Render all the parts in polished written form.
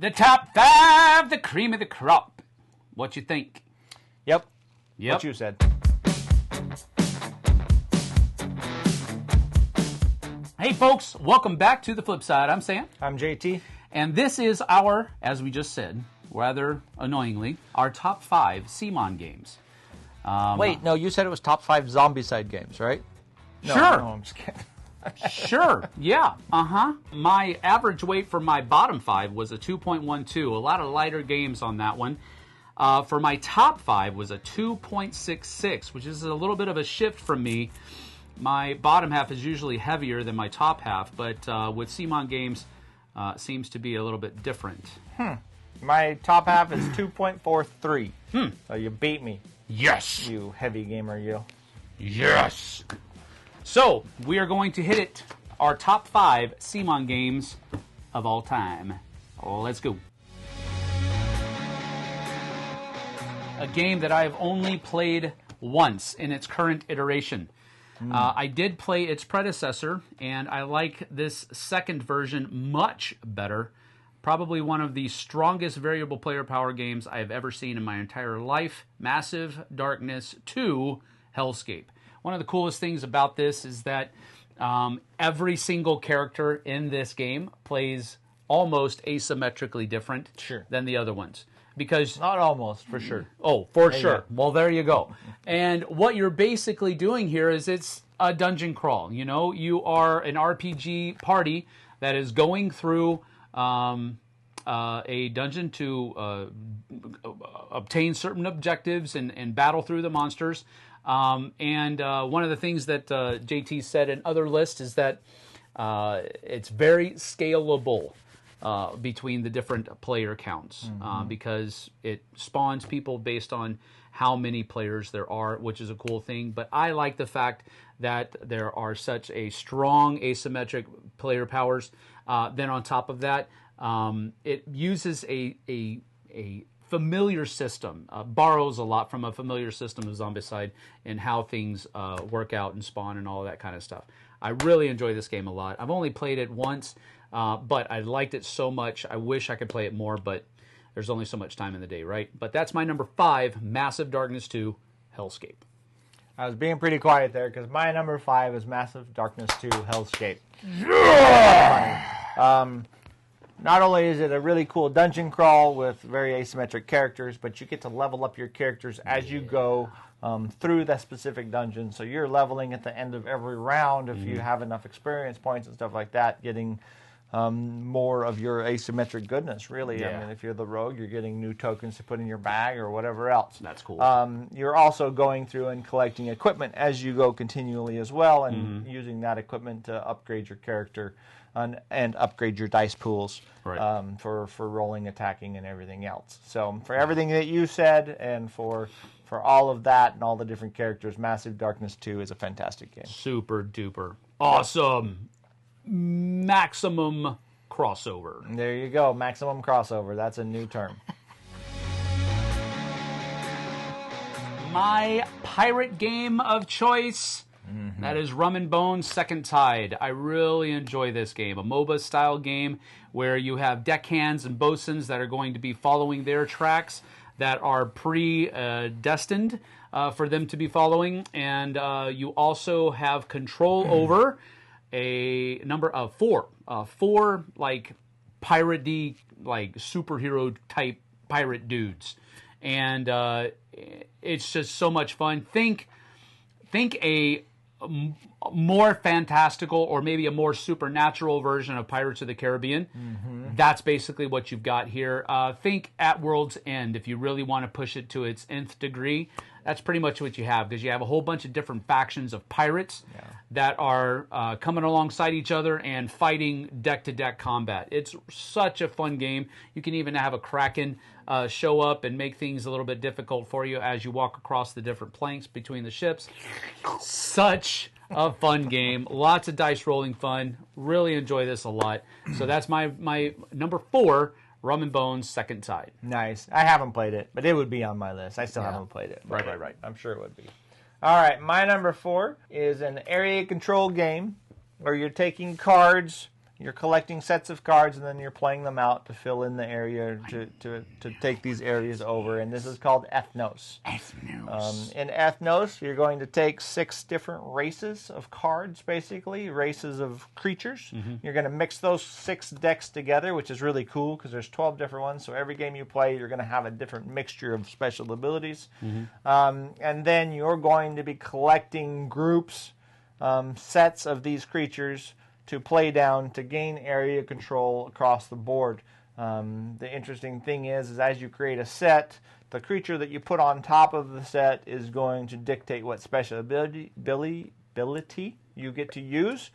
The top 5, the cream of the crop. What you think? Yep. Yep. What you said. Hey folks, welcome back to the Flipside. I'm Sam. I'm JT. And this is our, as we just said, rather annoyingly, our top 5 CMON games. Wait, no, you said it was top 5 Zombicide games, right? No, Sure. No, I'm just kidding. Sure, yeah, My average weight for my bottom 5 was a 2.12. A lot of lighter games on that one. For my top 5 was a 2.66, which is a little bit of a shift from me. My bottom half is usually heavier than my top half, but with CMON games, seems to be a little bit different. My top half is 2.43. So you beat me. Yes! You heavy gamer, you. Yes! So, we are going to hit it, our top 5 CMON games of all time. Let's go. A game that I have only played once in its current iteration. I did play its predecessor, and I like this second version much better. Probably one of the strongest variable player power games I have ever seen in my entire life. Massive Darkness 2 Hellscape. One of the coolest things about this is that every single character in this game plays almost asymmetrically different than the other ones. Because not almost, for sure. Oh, for sure. Well, there you go. And what you're basically doing here is it's a dungeon crawl. You know, you are an RPG party that is going through a dungeon to obtain certain objectives and battle through the monsters. And one of the things that JT said in other lists is that it's very scalable between the different player counts because it spawns people based on how many players there are, which is a cool thing. But I like the fact that there are such a strong asymmetric player powers. Then on top of that, it uses a familiar system, borrows a lot from a familiar system of Zombicide and how things work out and spawn and all that kind of stuff. I really enjoy this game a lot. I've only played it once, but I liked it so much. I wish I could play it more, but there's only so much time in the day, right? But that's my number 5, Massive Darkness 2 Hellscape. I was being pretty quiet there because my number 5 is Massive Darkness 2 Hellscape. Yeah! Not only is it a really cool dungeon crawl with very asymmetric characters, but you get to level up your characters as you go through that specific dungeon. So you're leveling at the end of every round if you have enough experience points and stuff like that, getting more of your asymmetric goodness, really. Yeah. I mean, if you're the rogue, you're getting new tokens to put in your bag or whatever else. That's cool. You're also going through and collecting equipment as you go continually as well, and using that equipment to upgrade your character and upgrade your dice pools for rolling, attacking, and everything else. So for everything that you said and for all of that and all the different characters, Massive Darkness 2 is a fantastic game. Super duper awesome. Maximum crossover. There you go. Maximum crossover. That's a new term. My pirate game of choice. That is Rum and Bones Second Tide. I really enjoy this game. A MOBA style game where you have deckhands and bosuns that are going to be following their tracks that are predestined for them to be following. And you also have control over a number of 4 like pirate-y, like superhero type pirate dudes. And it's just so much fun. Think a more fantastical or maybe a more supernatural version of Pirates of the Caribbean. That's basically what you've got here. Think At World's End if you really want to push it to its nth degree. That's pretty much what you have, because you have a whole bunch of different factions of pirates that are coming alongside each other and fighting deck-to-deck combat. It's such a fun game. You can even have a Kraken show up and make things a little bit difficult for you as you walk across the different planks between the ships. Such a fun game. Lots of dice rolling fun. Really enjoy this a lot. So that's my number 4, Rum and Bones Second Tide. Nice. I haven't played it, but it would be on my list. I still haven't played it. Right. I'm sure it would be. All right, my number 4 is an area control game where you're taking cards You're collecting sets of cards, and then you're playing them out to fill in the area, to take these areas over. And this is called Ethnos. In Ethnos, you're going to take 6 different races of cards, basically, races of creatures. You're going to mix those 6 decks together, which is really cool because there's 12 different ones. So every game you play, you're going to have a different mixture of special abilities. And then you're going to be collecting groups, sets of these creatures to play down to gain area control across the board. The interesting thing is as you create a set, the creature that you put on top of the set is going to dictate what special ability you get to use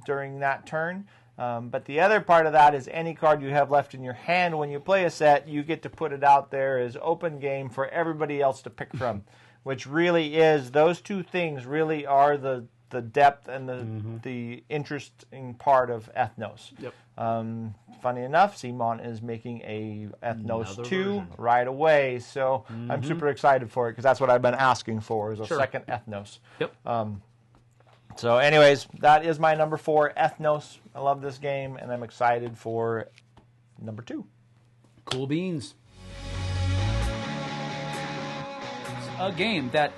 during that turn. But the other part of that is any card you have left in your hand when you play a set, you get to put it out there as open game for everybody else to pick from, which really is, those two things really are the depth and the interesting part of Ethnos. Funny enough, CMON is making a Ethnos 2 right away, so I'm super excited for it because that's what I've been asking for, is a second Ethnos. So anyways, that is my number 4, Ethnos. I love this game, and I'm excited for number 2. Cool beans. A game that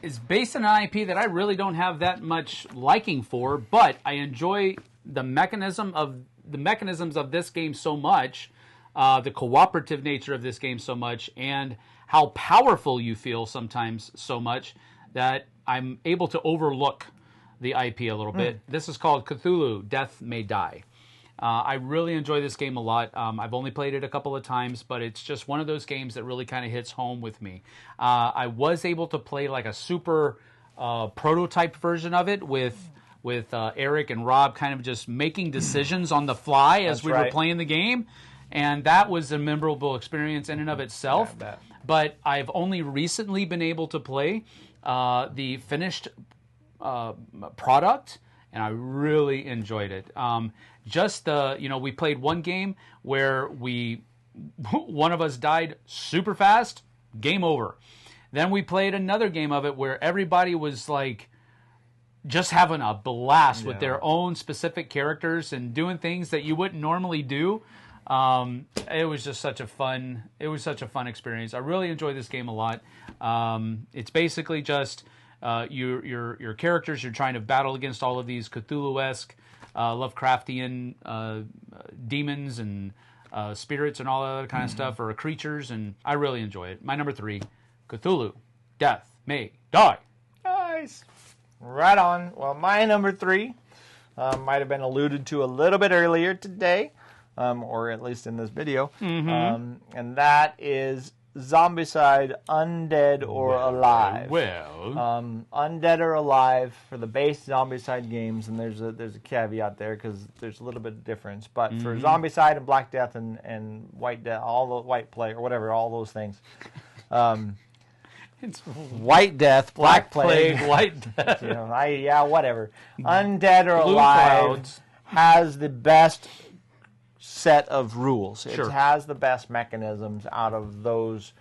is based on an IP that I really don't have that much liking for, but I enjoy the mechanisms of this game so much, the cooperative nature of this game so much, and how powerful you feel sometimes so much that I'm able to overlook the IP a little bit. This is called Cthulhu, Death May Die. I really enjoy this game a lot. I've only played it a couple of times, but it's just one of those games that really kind of hits home with me. I was able to play like a super prototype version of it with Eric and Rob kind of just making decisions on the fly as we were playing the game. And that was a memorable experience in and of itself. But I've only recently been able to play the finished product, and I really enjoyed it. We played one game where one of us died super fast, game over. Then we played another game of it where everybody was like just having a blast with their own specific characters and doing things that you wouldn't normally do. It was just such a fun experience. I really enjoy this game a lot. It's basically just your characters. You're trying to battle against all of these Cthulhu-esque, Lovecraftian demons and spirits and all that other kind of stuff, or creatures, and I really enjoy it. My number 3, Cthulhu, Death May Die. Nice. Right on. Well, my number 3 might have been alluded to a little bit earlier today, or at least in this video, and that is Zombicide, Undead or Alive. Undead or Alive for the base Zombicide games, and there's a caveat there because there's a little bit of difference. But for Zombicide and Black Death and White Death, all the White Plague or whatever, all those things. It's White Death, Black Plague, White Death. Whatever. Undead or Alive has the best set of rules. It has the best mechanisms out of those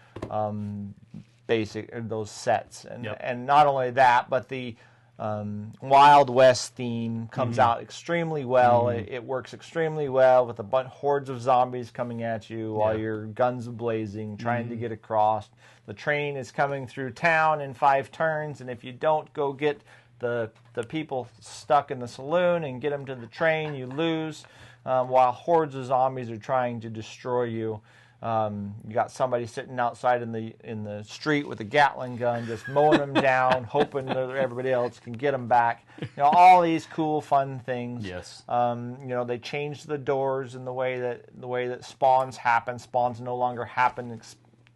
those sets, and not only that, but the Wild West theme comes out extremely well. It works extremely well with hordes of zombies coming at you while your guns are blazing, trying to get across. The train is coming through town in 5 turns, and if you don't go get the people stuck in the saloon and get them to the train, you lose. While hordes of zombies are trying to destroy you. You got somebody sitting outside in the street with a Gatling gun, just mowing them down, hoping that everybody else can get them back. All these cool, fun things. Yes. They changed the doors in the way that spawns happen. Spawns no longer happen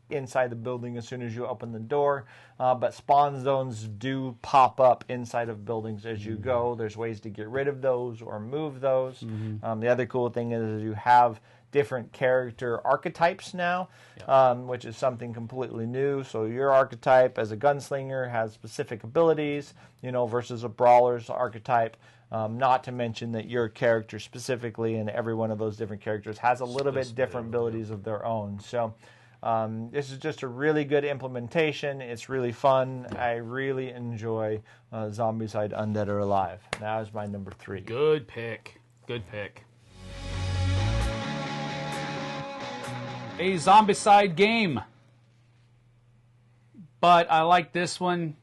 inside the building as soon as you open the door, but spawn zones do pop up inside of buildings as you go. There's ways to get rid of those or move those. The other cool thing is you have different character archetypes now, which is something completely new. So your archetype as a gunslinger has specific abilities, versus a brawler's archetype. Not to mention that your character specifically, and every one of those different characters has a little bit different abilities of their own. So this is just a really good implementation. It's really fun. I really enjoy Zombicide, Undead or Alive. That is my number 3. Good pick. Good pick. A zombicide game. But I like this one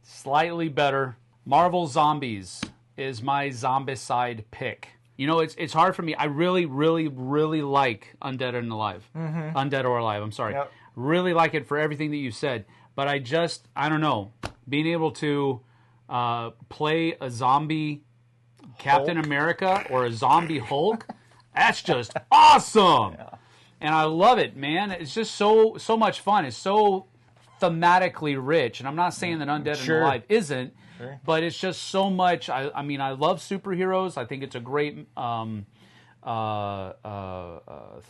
slightly better. Marvel Zombies is my zombicide pick. You know, it's hard for me. I really, really, really like Undead and Alive. Undead or Alive, I'm sorry. Yep. Really like it for everything that you said. But I don't know. Being able to play a zombie Captain America or a zombie Hulk, that's just awesome. Yeah. And I love it, man. It's just so much fun. It's so thematically rich. And I'm not saying that Undead and Alive isn't, but it's just so much. I mean, I love superheroes. I think it's a great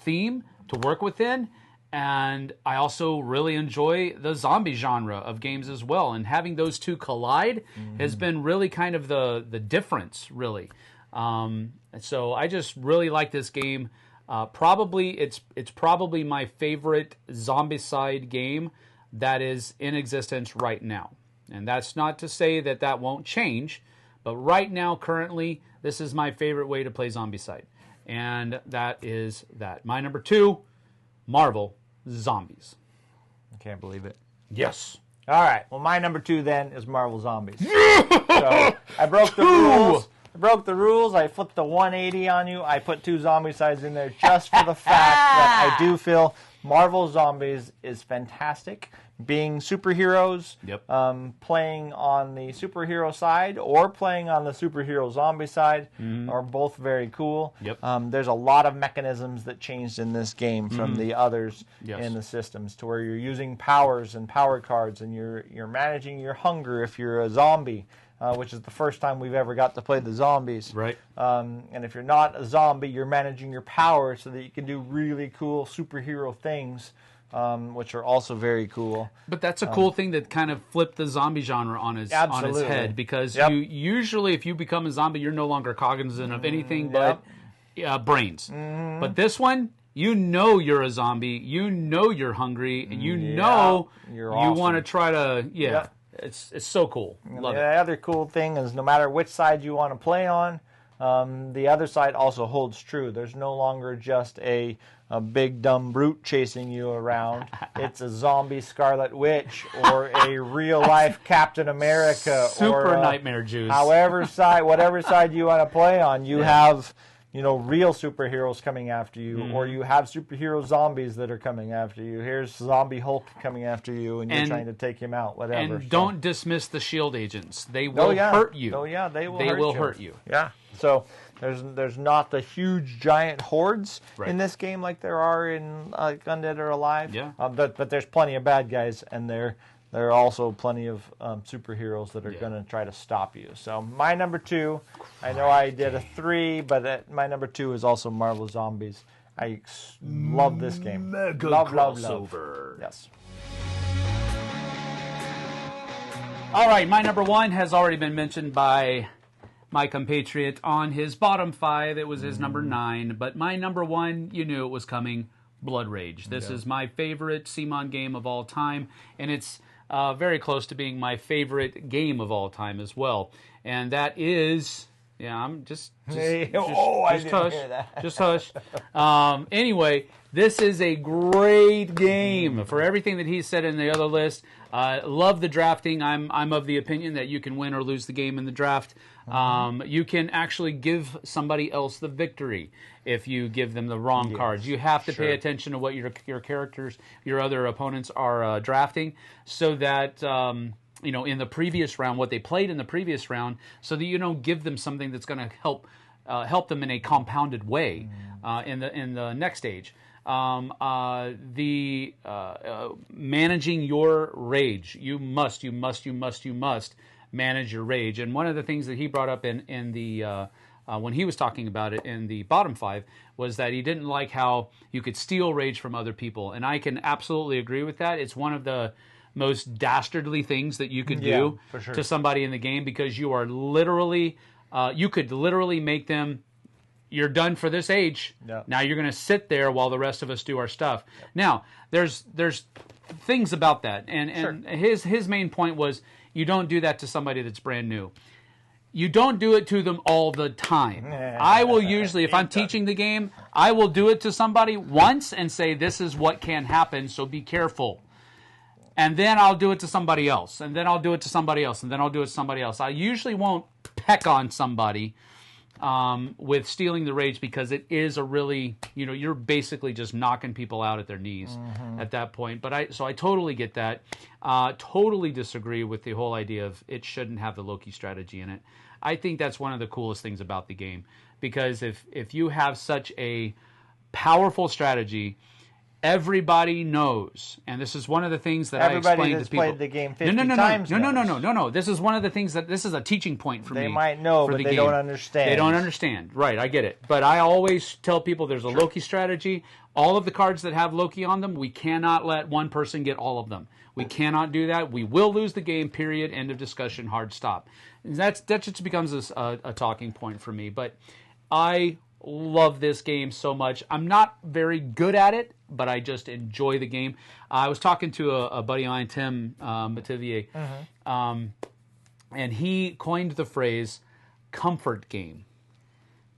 theme to work within. And I also really enjoy the zombie genre of games as well. And having those two collide has been really kind of the difference, really. So I just really like this game. It's probably my favorite zombicide game that is in existence right now. And that's not to say that that won't change, but right now, currently, this is my favorite way to play zombicide. And that is that. My number 2, Marvel Zombies. I can't believe it. Yes. All right. Well, my number 2 then is Marvel Zombies. So I broke the rules. I flipped the 180 on you. I put 2 zombicides in there just for the fact that I do feel Marvel Zombies is fantastic. Being superheroes, playing on the superhero side or playing on the superhero zombie side are both very cool. There's a lot of mechanisms that changed in this game from the others in the systems, to where you're using powers and power cards, and you're managing your hunger if you're a zombie. Which is the first time we've ever got to play the zombies. Right. And if you're not a zombie, you're managing your power so that you can do really cool superhero things, which are also very cool. But that's a cool thing that kind of flipped the zombie genre on its head, because you usually, if you become a zombie, you're no longer cognizant of anything but brains. But this one, you know you're a zombie, you know you're hungry, and you know you're awesome. You want to try to It's so cool. Love it. The other cool thing is, no matter which side you want to play on, the other side also holds true. There's no longer just a big dumb brute chasing you around. It's a zombie Scarlet Witch or a real life Captain America Super or nightmare juice. Whatever side you want to play on, you have real superheroes coming after you, or you have superhero zombies that are coming after you. Here's Zombie Hulk coming after you, and you're trying to take him out, whatever. And don't dismiss the shield agents. They will hurt you. Oh, yeah, they will hurt you. Yeah. So there's not the huge giant hordes in this game like there are in Undead or Alive. Yeah. But there's plenty of bad guys, and there are also plenty of superheroes that are going to try to stop you. So my number 2, I know I did a 3, but my number 2 is also Marvel Zombies. I love this game. Mega love. Yes. All right, my number 1 has already been mentioned by my compatriot on his bottom 5. It was his number 9. But my number 1, you knew it was coming, Blood Rage. This is my favorite CMON game of all time, and it's very close to being my favorite game of all time as well. And that is, I'm just I didn't hush. hear that. Just hush. Anyway, this is a great game for everything that he said in the other list. Love the drafting. I'm of the opinion that you can win or lose the game in the draft. You can actually give somebody else the victory if you give them the wrong cards. You have to pay attention to what your characters, your other opponents are drafting, so that in the previous round, what they played in the previous round, so that you don't give them something that's going to help them in a compounded way in the next stage. Managing your rage. You must manage your rage. And one of the things that he brought up in the when he was talking about it in the bottom 5 was that he didn't like how you could steal rage from other people. And I can absolutely agree with that. It's one of the most dastardly things that you could do to somebody in the game, because you are literally, you could literally make them, you're done for this age. Now you're going to sit there while the rest of us do our stuff. Now, there's things about that. And his main point was, you don't do that to somebody that's brand new. you don't do it to them all the time. I will usually, if I'm teaching the game, I will do it to somebody once and say, this is what can happen, so be careful. And then I'll do it to somebody else, and then I'll do it to somebody else, and then I'll do it to somebody else. I usually won't peck on somebody with stealing the rage, because it is a really, you're basically just knocking people out at their knees at that point. But so I totally get that. Totally disagree with the whole idea of it shouldn't have the Loki strategy in it. I think that's one of the coolest things about the game, because if you have such a powerful strategy, everybody knows, and this is one of the things that I explain to people. Everybody that's played the game 50 times No. This is one of the things this is a teaching point for me. They might know, but they don't understand. They don't understand. Right, I get it. But I always tell people there's a Loki strategy. All of the cards that have Loki on them, we cannot let one person get all of them. We cannot do that. We will lose the game, period, end of discussion, hard stop. That just becomes a talking point for me. But I love this game so much. I'm not very good at it, but I just enjoy the game. I was talking to a buddy of mine, Tim Mativier, and he coined the phrase comfort game.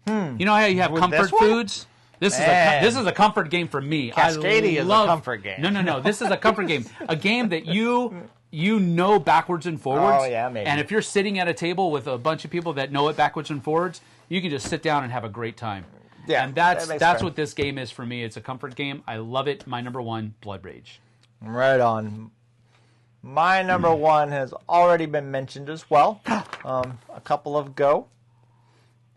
You know how you have comfort foods? This is a comfort game for me. Cascadia is a comfort game. No. This is a comfort game. A game that you know backwards and forwards. Oh, yeah, maybe. And if you're sitting at a table with a bunch of people that know it backwards and forwards, you can just sit down and have a great time. Yeah, and that's what this game is for me. It's a comfort game. I love it. My number one, Blood Rage. Right on. My number one has already been mentioned as well. A couple of Go.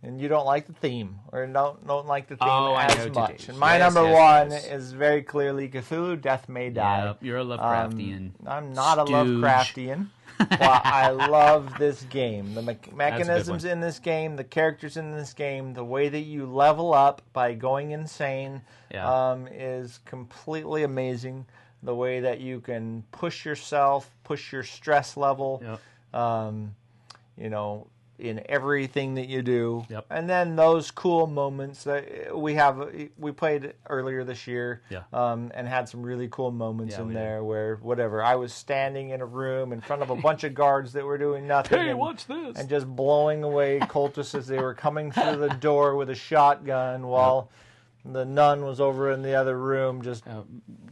And you don't like the theme, or don't like the theme as much. And my number one is very clearly Cthulhu Death May Die. Yep, you're a Lovecraftian. I'm not a Lovecraftian. Well, I love this game. The mechanisms in this game, the characters in this game, the way that you level up by going insane is completely amazing. The way that you can push yourself, push your stress level, in everything that you do. Yep. And then those cool moments that we played earlier this year and had some really cool moments in there where whatever, I was standing in a room in front of a bunch of guards that were doing nothing. Hey, watch this. And just blowing away cultists as they were coming through the door with a shotgun while the nun was over in the other room just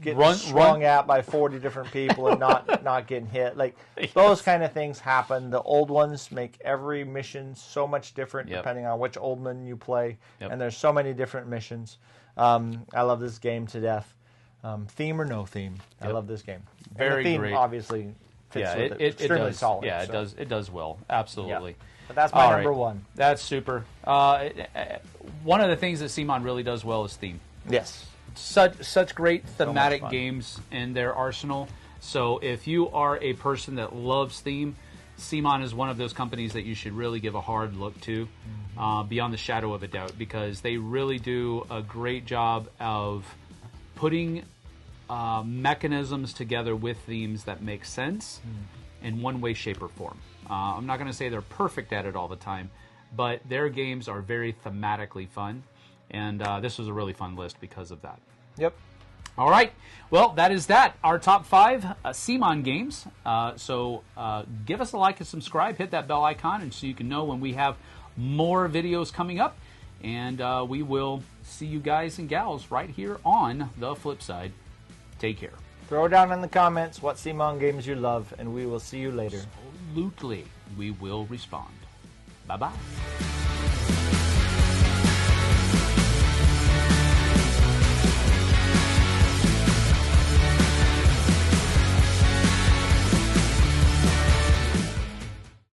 getting swung at by 40 different people and not getting hit. Like, those kind of things happen. The old ones make every mission so much different depending on which Oldman you play. And there's so many different missions. I love this game to death. Theme or no theme, I love this game. Very and the theme great. Obviously fits with it. Extremely solid. Yeah, it does well. Absolutely. Yeah. But that's my number one. That's super. One of the things that CMON really does well is theme. Yes. Such great thematic games in their arsenal. So if you are a person that loves theme, CMON is one of those companies that you should really give a hard look to, beyond the shadow of a doubt, because they really do a great job of putting mechanisms together with themes that make sense in one way, shape, or form. I'm not going to say they're perfect at it all the time, but their games are very thematically fun, and this was a really fun list because of that. Yep. All right. Well, that is that. Our top 5 CMON games. So give us a like and subscribe. Hit that bell icon, and so you can know when we have more videos coming up. And we will see you guys and gals right here on the Flipside. Take care. Throw down in the comments what CMON games you love, and we will see you later. Absolutely. We will respond. Bye-bye.